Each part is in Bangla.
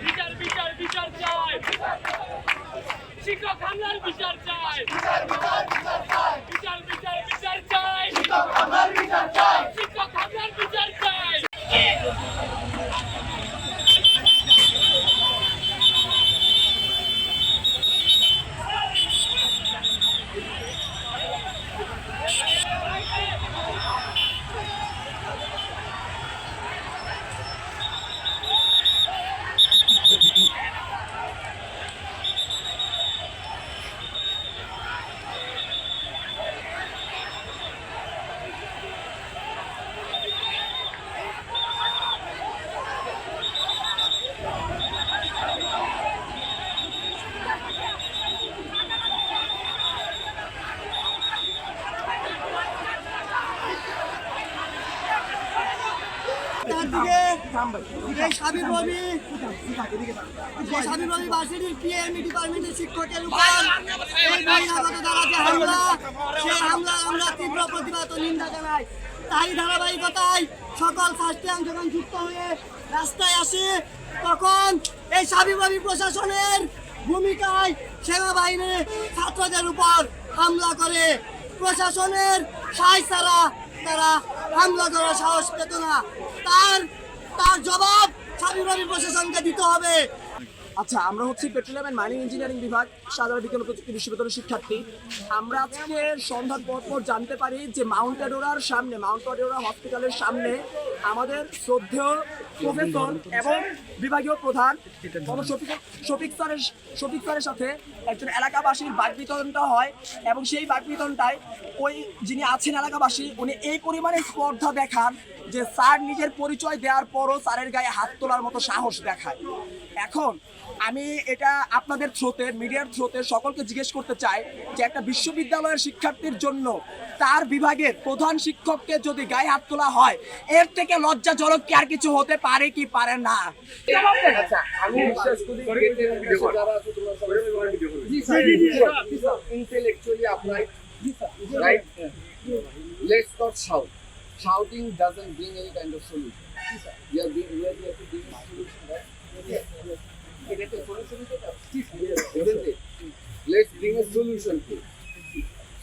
বিচার বিচার বিচার চাই, শিক্ষক হামলার বিচার চাই, বিচার বিচার বিচার চাই, শিক্ষক হামলার বিচার চাই। ডিপার্টমেন্টের শিক্ষকের উপর এই বহিরাগত দাঁড়াতে হামলা, সেই হামলা আমরা তীব্র প্রতিবাদ ও নিন্দা জানাই। তাই ধারাবাহিকতায় সকল ফার্স্টে যখন যুক্ত হয়ে রাস্তায় আসে, তখন এই সাবিপ্রবি প্রশাসনের ভূমিকায় সেনাবাহিনী ছাত্রদের উপর হামলা করে। প্রশাসনের সাহায্য ছাড়া তারা হামলা করার সাহস পেত না। তার জবাব সাবিপ্রবি প্রশাসনকে দিতে হবে। আচ্ছা, আমরা হচ্ছে পেট্রোলিয়াম অ্যান্ড মাইনিং ইঞ্জিনিয়ারিং বিভাগ, সাধারণ বিজ্ঞান ও প্রযুক্তি বিশ্ববিদ্যালয়ের শিক্ষার্থী। আমরা আজকে সন্ধ্যার পর জানতে পারি যে মাউন্ট অ্যাডোরার হসপিটালের সামনে আমাদের শ্রদ্ধেয় প্রফেসর এবং বিভাগীয় প্রধান শফিক স্যারের সাথে একজন এলাকাবাসীর বাকবিতণ্ডা হয়, এবং সেই বাকবিতণ্ডায় ওই যিনি আছেন এলাকাবাসী, উনি এই পরিমাণে স্পর্ধা দেখান যে স্যার নিজের পরিচয় দেওয়ার পরও স্যারের গায়ে হাত তোলার মতো সাহস দেখায়। এখন আমি এটা আপনাদের থ্রুতে, মিডিয়ার থ্রুতে সকলকে জিজ্ঞেস করতে চাই যে একটা বিশ্ববিদ্যালয়ের শিক্ষার্থীর জন্য তার বিভাগের প্রধান শিক্ষককে যদি গায়ে হাত তোলা হয়, এর থেকে লজ্জাজনক কি আর কিছু হতে পারে কি পারে না? আমি বিশ্বাস করি যারা আছে তোমরা সবাই intellectually applied, right? Let's not shout. Shouting doesn't bring any kind of solution. We have to bring a solution, right? Let's bring a solution to it.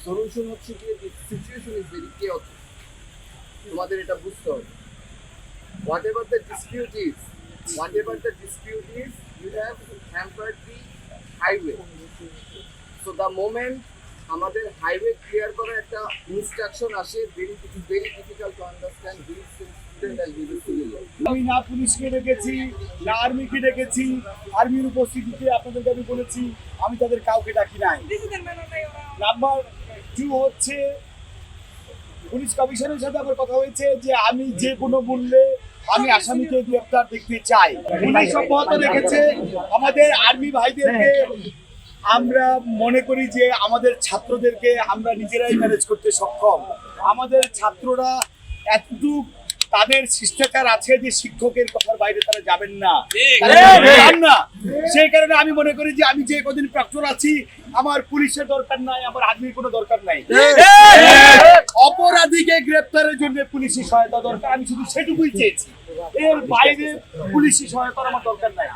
Solution হচ্ছে কি, the situation is very chaotic. তোমাদের এটা বুঝতে হবে। Whatever the dispute is, you have hampered the highway. So the moment আমাদের হাইওয়ে ক্লিয়ার করার একটা ইনস্ট্রাকশন আসে, very difficult to understand which student and which civilian. আমি না পুলিশকে ডেকেছি, না আর্মিকে ডেকেছি। আর্মির উপস্থিতিতে আপনাদেরকে আমি বলেছি, আমি তাদের কাউকে ডাকি নাই। নাম্বার 2 হচ্ছে, পুলিশ কমিশনের সাথে আমার কথা হয়েছে যে আমি যে কোনো মূল্যে আমি আসামিকে গ্রেফতার দেখতে চাই। পুলিশ অব্যাহত রেখেছে আমাদের আর্মি ভাইদেরকে। আমরা মনে করি যে আমাদের ছাত্রদেরকে আমরা নিজেরাই ম্যানেজ করতে সক্ষম। আমাদের ছাত্ররা এতটুকু তাদের শিষ্টাচার আছে যে শিক্ষকের কথার বাইরে তারা যাবেন না। সেই কারণে আমি মনে করি যে আমি যে কদিন প্রক্টর আছি, আমার পুলিশের দরকার নাই, আমার আর্মির কোনো দরকার নাই। অপরাধীকে গ্রেপ্তারের জন্য পুলিশি সহায়তা দরকার, আমি শুধু সেটুকুই চেয়েছি। এর বাইরে পুলিশি সহায়তার আমার দরকার নাই।